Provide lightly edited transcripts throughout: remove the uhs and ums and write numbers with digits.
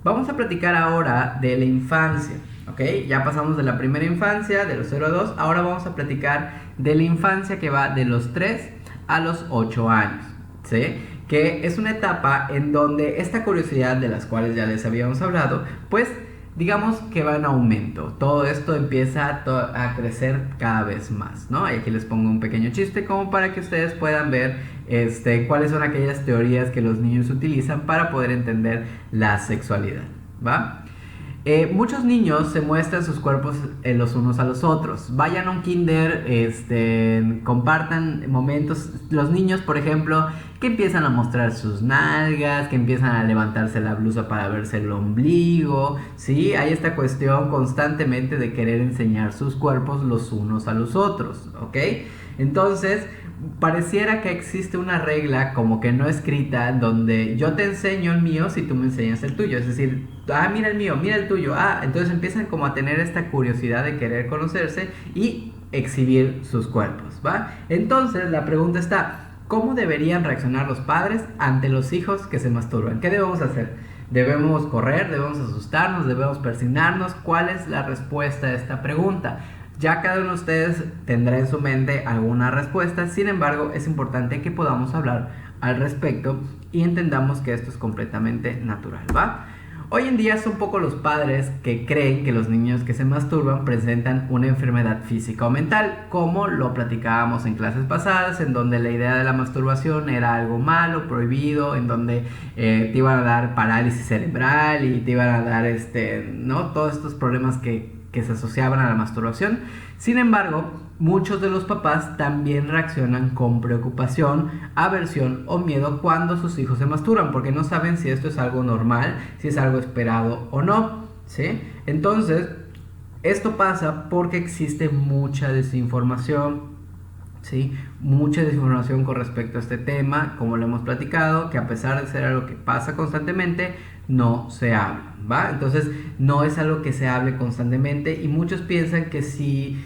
Vamos a platicar ahora de la infancia, ¿ok? Ya pasamos de la primera infancia, de los 0 a 2, ahora vamos a platicar de la infancia que va de los 3 a los 8 años, ¿sí? Que es una etapa en donde esta curiosidad de las cuales ya les habíamos hablado, pues digamos que va en aumento. Todo esto empieza a crecer cada vez más, ¿no? Y aquí les pongo un pequeño chiste como para que ustedes puedan ver cuáles son aquellas teorías que los niños utilizan para poder entender la sexualidad, ¿va? Muchos niños se muestran sus cuerpos los unos a los otros. Vayan a un kinder, compartan momentos. Los niños, por ejemplo, que empiezan a mostrar sus nalgas, que empiezan a levantarse la blusa para verse el ombligo, ¿sí? Hay esta cuestión constantemente de querer enseñar sus cuerpos los unos a los otros, ¿ok? Entonces, pareciera que existe una regla como que no escrita donde yo te enseño el mío si tú me enseñas el tuyo, es decir, mira el mío, mira el tuyo, entonces empiezan como a tener esta curiosidad de querer conocerse y exhibir sus cuerpos, ¿va? Entonces la pregunta está, ¿cómo deberían reaccionar los padres ante los hijos que se masturban? ¿Qué debemos hacer? ¿Debemos correr? ¿Debemos asustarnos? ¿Debemos persignarnos? ¿Cuál es la respuesta a esta pregunta? Ya cada uno de ustedes tendrá en su mente alguna respuesta, sin embargo es importante que podamos hablar al respecto y entendamos que esto es completamente natural, ¿va? Hoy en día son pocos los padres que creen que los niños que se masturban presentan una enfermedad física o mental, como lo platicábamos en clases pasadas, en donde la idea de la masturbación era algo malo, prohibido, en donde te iban a dar parálisis cerebral y te iban a dar, ¿no? Todos estos problemas que se asociaban a la masturbación. Sin embargo, muchos de los papás también reaccionan con preocupación, aversión o miedo cuando sus hijos se masturban, porque no saben si esto es algo normal, si es algo esperado o no, ¿sí? Entonces, esto pasa porque existe mucha desinformación, ¿sí? Mucha desinformación con respecto a este tema, como lo hemos platicado, que a pesar de ser algo que pasa constantemente, no se habla, ¿va? Entonces no es algo que se hable constantemente y muchos piensan que si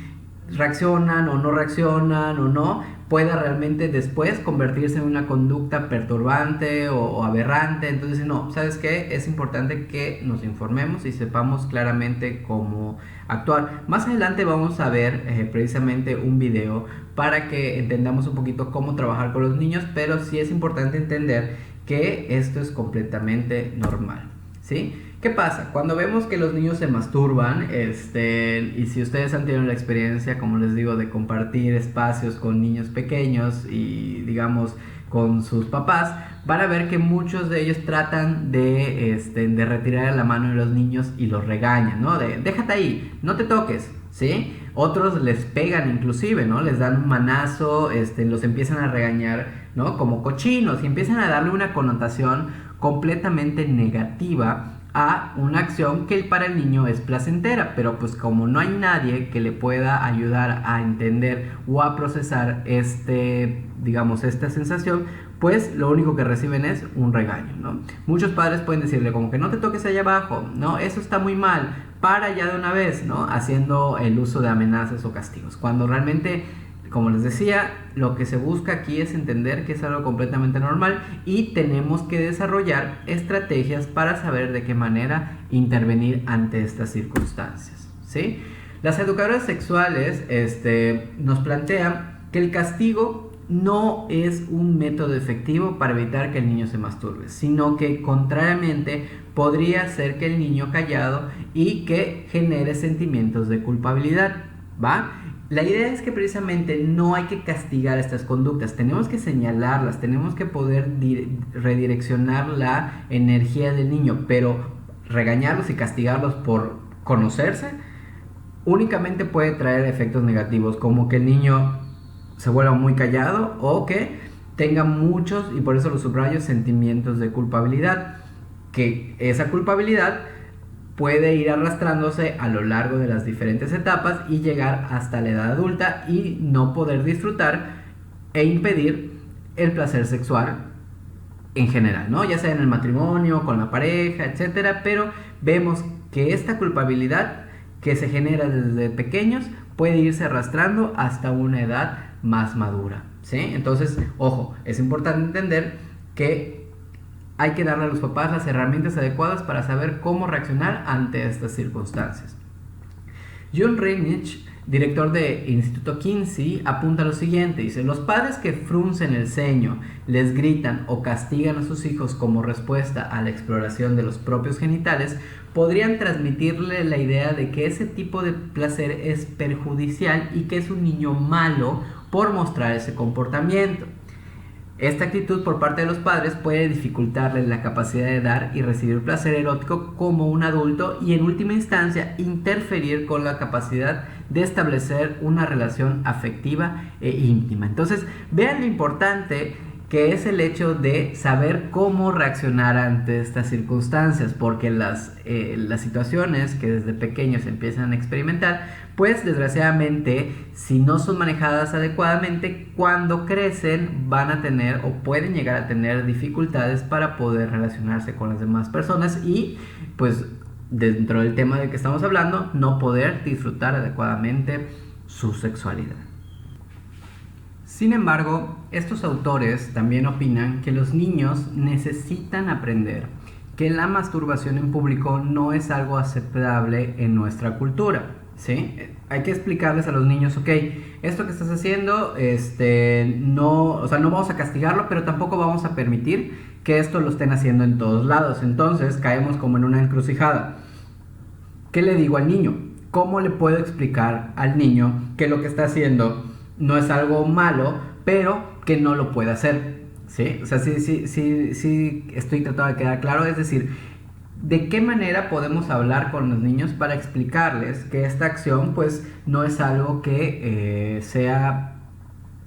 reaccionan o no reaccionan o no, pueda realmente después convertirse en una conducta perturbante o aberrante. Entonces no, ¿sabes qué? Es importante que nos informemos y sepamos claramente cómo actuar. Más adelante vamos a ver precisamente un video para que entendamos un poquito cómo trabajar con los niños, pero sí es importante entender que esto es completamente normal, ¿sí? ¿Qué pasa? Cuando vemos que los niños se masturban, y si ustedes han tenido la experiencia, como les digo, de compartir espacios con niños pequeños y, digamos, con sus papás, van a ver que muchos de ellos tratan de retirar la mano de los niños y los regañan, ¿no? Déjate ahí, no te toques, ¿sí? Otros les pegan inclusive, ¿no? Les dan un manazo, los empiezan a regañar, ¿no? Como cochinos y empiezan a darle una connotación completamente negativa a una acción que para el niño es placentera, pero pues como no hay nadie que le pueda ayudar a entender o a procesar digamos, esta sensación, pues lo único que reciben es un regaño, ¿no? Muchos padres pueden decirle como que no te toques allá abajo, no, eso está muy mal, para ya de una vez, ¿no? Haciendo el uso de amenazas o castigos, cuando realmente, como les decía, lo que se busca aquí es entender que es algo completamente normal y tenemos que desarrollar estrategias para saber de qué manera intervenir ante estas circunstancias, ¿sí? Las educadoras sexuales nos plantean que el castigo no es un método efectivo para evitar que el niño se masturbe, sino que contrariamente podría hacer que el niño callado y que genere sentimientos de culpabilidad, ¿va? La idea es que precisamente no hay que castigar estas conductas, tenemos que señalarlas, tenemos que poder redireccionar la energía del niño, pero regañarlos y castigarlos por conocerse únicamente puede traer efectos negativos, como que el niño se vuelva muy callado o que tenga muchos, y por eso los subrayo, sentimientos de culpabilidad, que esa culpabilidad puede ir arrastrándose a lo largo de las diferentes etapas y llegar hasta la edad adulta y no poder disfrutar e impedir el placer sexual en general, ¿no? Ya sea en el matrimonio, con la pareja, etcétera, pero vemos que esta culpabilidad que se genera desde pequeños puede irse arrastrando hasta una edad más madura, ¿sí? Entonces, ojo, es importante entender que hay que darle a los papás las herramientas adecuadas para saber cómo reaccionar ante estas circunstancias. John Reinich, director de Instituto Kinsey, apunta lo siguiente, dice: los padres que fruncen el ceño, les gritan o castigan a sus hijos como respuesta a la exploración de los propios genitales, podrían transmitirle la idea de que ese tipo de placer es perjudicial y que es un niño malo por mostrar ese comportamiento. Esta actitud por parte de los padres puede dificultarles la capacidad de dar y recibir placer erótico como un adulto y en última instancia interferir con la capacidad de establecer una relación afectiva e íntima. Entonces, vean lo importante que es el hecho de saber cómo reaccionar ante estas circunstancias, porque las situaciones que desde pequeños empiezan a experimentar, pues desgraciadamente, si no son manejadas adecuadamente, cuando crecen van a tener o pueden llegar a tener dificultades para poder relacionarse con las demás personas y pues dentro del tema del que estamos hablando, no poder disfrutar adecuadamente su sexualidad. Sin embargo, estos autores también opinan que los niños necesitan aprender que la masturbación en público no es algo aceptable en nuestra cultura, ¿sí? Hay que explicarles a los niños, ok, esto que estás haciendo, no vamos a castigarlo, pero tampoco vamos a permitir que esto lo estén haciendo en todos lados. Entonces caemos como en una encrucijada. ¿Qué le digo al niño? ¿Cómo le puedo explicar al niño que lo que está haciendo no es algo malo, pero que no lo puede hacer? ¿Sí? O sea, sí estoy tratando de quedar claro. Es decir, ¿de qué manera podemos hablar con los niños para explicarles que esta acción pues no es algo que sea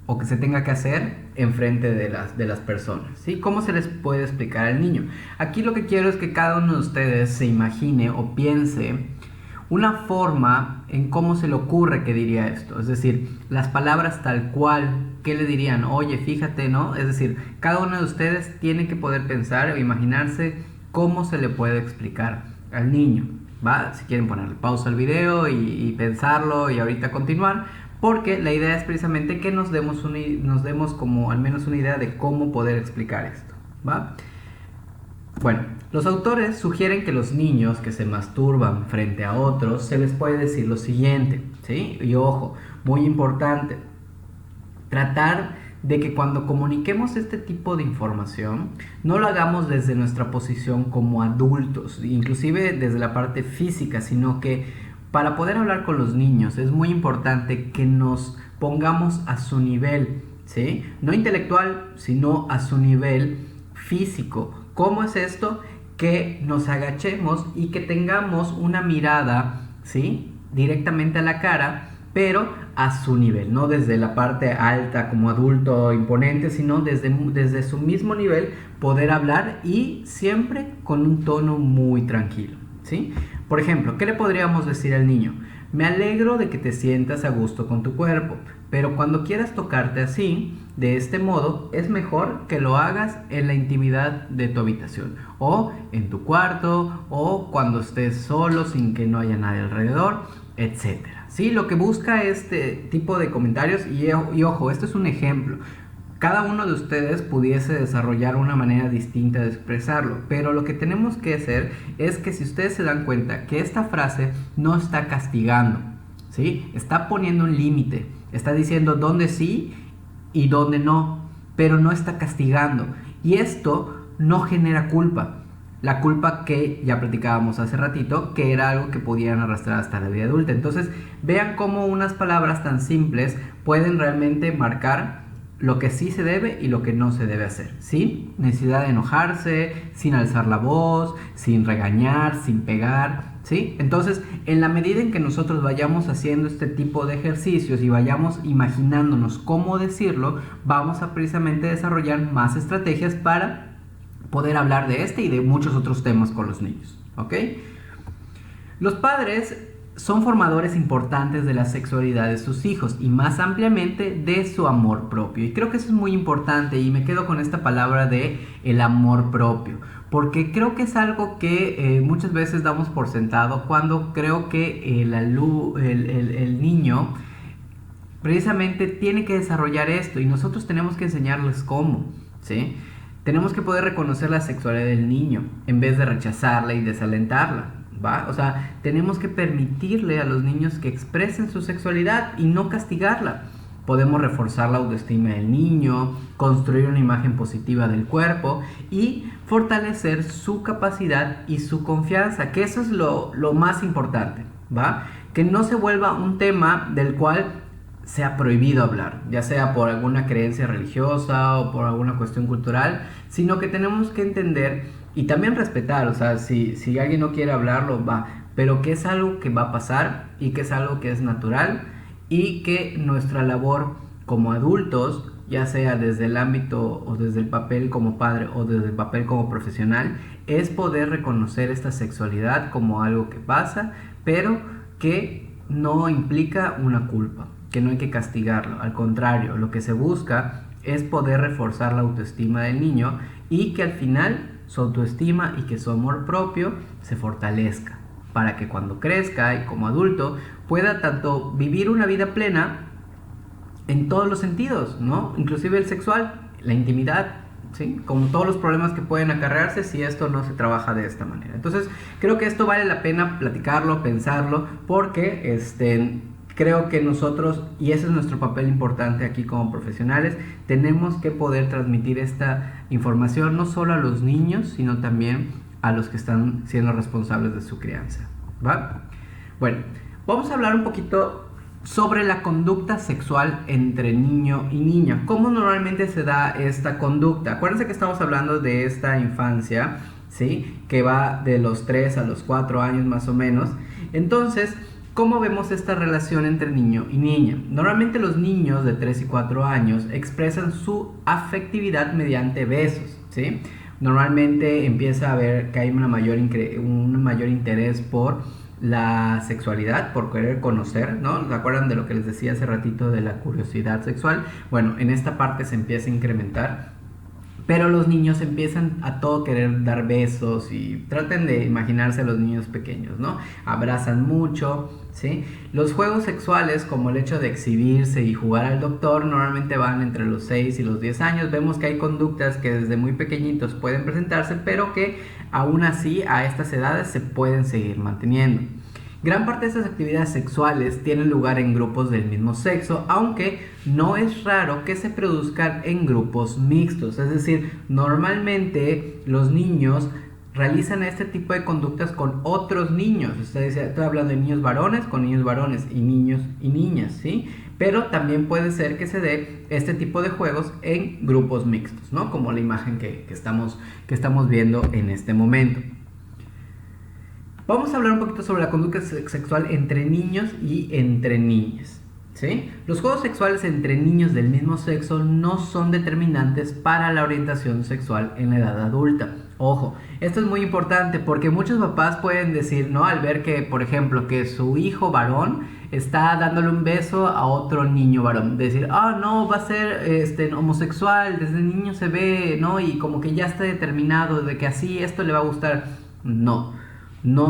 o que se tenga que hacer enfrente de las personas? ¿Sí? ¿Cómo se les puede explicar al niño? Aquí lo que quiero es que cada uno de ustedes se imagine o piense una forma en cómo se le ocurre que diría esto. Es decir, las palabras tal cual, ¿qué le dirían? Oye, fíjate, ¿no? Es decir, cada uno de ustedes tiene que poder pensar o imaginarse cómo se le puede explicar al niño, ¿va? Si quieren ponerle pausa al video y pensarlo y ahorita continuar, porque la idea es precisamente que nos demos como al menos una idea de cómo poder explicar esto, ¿va? Bueno, los autores sugieren que los niños que se masturban frente a otros se les puede decir lo siguiente, ¿sí? Y ojo, muy importante, tratar de que cuando comuniquemos este tipo de información no lo hagamos desde nuestra posición como adultos, inclusive desde la parte física, sino que para poder hablar con los niños es muy importante que nos pongamos a su nivel, ¿sí? No intelectual, sino a su nivel físico. ¿Cómo es esto? Que nos agachemos y que tengamos una mirada, ¿sí?, directamente a la cara, pero a su nivel, no desde la parte alta como adulto imponente, sino desde su mismo nivel poder hablar y siempre con un tono muy tranquilo, ¿sí? Por ejemplo, ¿qué le podríamos decir al niño? Me alegro de que te sientas a gusto con tu cuerpo, pero cuando quieras tocarte así, de este modo, es mejor que lo hagas en la intimidad de tu habitación, o en tu cuarto, o cuando estés solo sin que no haya nadie alrededor, etcétera. ¿Sí? Lo que busca este tipo de comentarios, y ojo, esto es un ejemplo. Cada uno de ustedes pudiese desarrollar una manera distinta de expresarlo, pero lo que tenemos que hacer es que si ustedes se dan cuenta que esta frase no está castigando, ¿sí?, está poniendo un límite, está diciendo dónde sí y dónde no, pero no está castigando, y esto no genera culpa. La culpa que ya platicábamos hace ratito, que era algo que podían arrastrar hasta la vida adulta. Entonces, vean cómo unas palabras tan simples pueden realmente marcar lo que sí se debe y lo que no se debe hacer, sin necesidad de enojarse, sin alzar la voz, sin regañar, sin pegar, ¿sí? Entonces, en la medida en que nosotros vayamos haciendo este tipo de ejercicios y vayamos imaginándonos cómo decirlo, vamos a precisamente desarrollar más estrategias para poder hablar de este y de muchos otros temas con los niños, ¿ok? Los padres son formadores importantes de la sexualidad de sus hijos y más ampliamente de su amor propio. Y creo que eso es muy importante y me quedo con esta palabra de el amor propio, porque creo que es algo que muchas veces damos por sentado cuando creo que el niño precisamente tiene que desarrollar esto y nosotros tenemos que enseñarles cómo, ¿sí? Tenemos que poder reconocer la sexualidad del niño en vez de rechazarla y desalentarla, ¿va? O sea, tenemos que permitirle a los niños que expresen su sexualidad y no castigarla. Podemos reforzar la autoestima del niño, construir una imagen positiva del cuerpo y fortalecer su capacidad y su confianza, que eso es lo más importante, ¿va? Que no se vuelva un tema del cual sea prohibido hablar, ya sea por alguna creencia religiosa o por alguna cuestión cultural, sino que tenemos que entender y también respetar, o sea, si alguien no quiere hablarlo, va, pero que es algo que va a pasar y que es algo que es natural y que nuestra labor como adultos, ya sea desde el ámbito o desde el papel como padre o desde el papel como profesional, es poder reconocer esta sexualidad como algo que pasa, pero que no implica una culpa, que no hay que castigarlo. Al contrario, lo que se busca es poder reforzar la autoestima del niño y que al final su autoestima y que su amor propio se fortalezca, para que cuando crezca y como adulto pueda tanto vivir una vida plena en todos los sentidos, ¿no? Inclusive el sexual, la intimidad, ¿sí? Como todos los problemas que pueden acarrearse si esto no se trabaja de esta manera. Entonces, creo que esto vale la pena platicarlo, pensarlo, porque creo que nosotros, y ese es nuestro papel importante aquí como profesionales, tenemos que poder transmitir esta información no solo a los niños, sino también a los que están siendo responsables de su crianza, ¿va? Bueno, vamos a hablar un poquito sobre la conducta sexual entre niño y niña. ¿Cómo normalmente se da esta conducta? Acuérdense que estamos hablando de esta infancia, ¿sí? Que va de los 3 a los 4 años más o menos. Entonces, ¿cómo vemos esta relación entre niño y niña? Normalmente los niños de 3 y 4 años expresan su afectividad mediante besos, ¿sí? Normalmente empieza a ver que hay un mayor interés por la sexualidad, por querer conocer, ¿no? ¿Se acuerdan de lo que les decía hace ratito de la curiosidad sexual? Bueno, en esta parte se empieza a incrementar, pero los niños empiezan a todo querer dar besos y traten de imaginarse a los niños pequeños, ¿no? Abrazan mucho, ¿sí? Los juegos sexuales, como el hecho de exhibirse y jugar al doctor, normalmente van entre los 6 y los 10 años. Vemos que hay conductas que desde muy pequeñitos pueden presentarse, pero que aún así a estas edades se pueden seguir manteniendo. Gran parte de estas actividades sexuales tienen lugar en grupos del mismo sexo, aunque no es raro que se produzcan en grupos mixtos. Es decir, normalmente los niños realizan este tipo de conductas con otros niños. Estoy hablando de niños varones con niños varones y niños y niñas, ¿sí? Pero también puede ser que se dé este tipo de juegos en grupos mixtos, ¿no? Como la imagen que estamos viendo en este momento. Vamos a hablar un poquito sobre la conducta sexual entre niños y entre niñas, ¿sí? Los juegos sexuales entre niños del mismo sexo no son determinantes para la orientación sexual en la edad adulta. Ojo, esto es muy importante porque muchos papás pueden decir, ¿no? Al ver que, por ejemplo, que su hijo varón está dándole un beso a otro niño varón, decir, no, va a ser homosexual, desde niño se ve, ¿no? Y como que ya está determinado de que así esto le va a gustar. No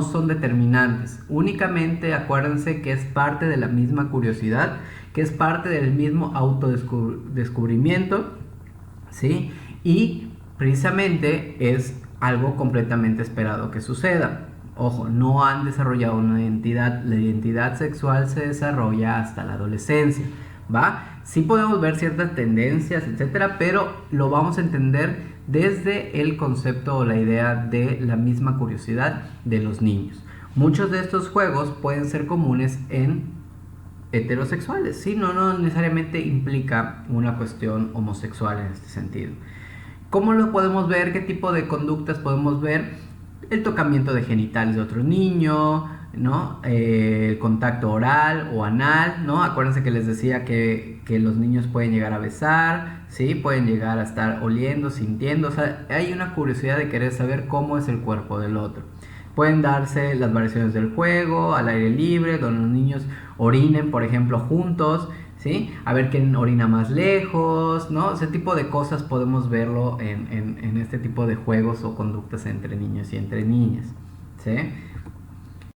son determinantes. Únicamente acuérdense que es parte de la misma curiosidad, que es parte del mismo autodescubrimiento, ¿sí? Y precisamente es algo completamente esperado que suceda. Ojo, no han desarrollado una identidad. La identidad sexual se desarrolla hasta la adolescencia, ¿va? Sí podemos ver ciertas tendencias, etcétera, pero lo vamos a entender desde el concepto o la idea de la misma curiosidad de los niños. Muchos de estos juegos pueden ser comunes en heterosexuales, ¿sí? No necesariamente implica una cuestión homosexual en este sentido. ¿Cómo lo podemos ver? ¿Qué tipo de conductas podemos ver? El tocamiento de genitales de otro niño, ¿no? El contacto oral o anal, ¿no? Acuérdense que les decía que los niños pueden llegar a besar, ¿sí? Pueden llegar a estar oliendo, sintiendo, o sea, hay una curiosidad de querer saber cómo es el cuerpo del otro. Pueden darse las variaciones del juego, al aire libre, donde los niños orinen, por ejemplo, juntos, ¿sí? A ver quién orina más lejos, ¿no? Ese tipo de cosas podemos verlo en este tipo de juegos o conductas entre niños y entre niñas, ¿sí?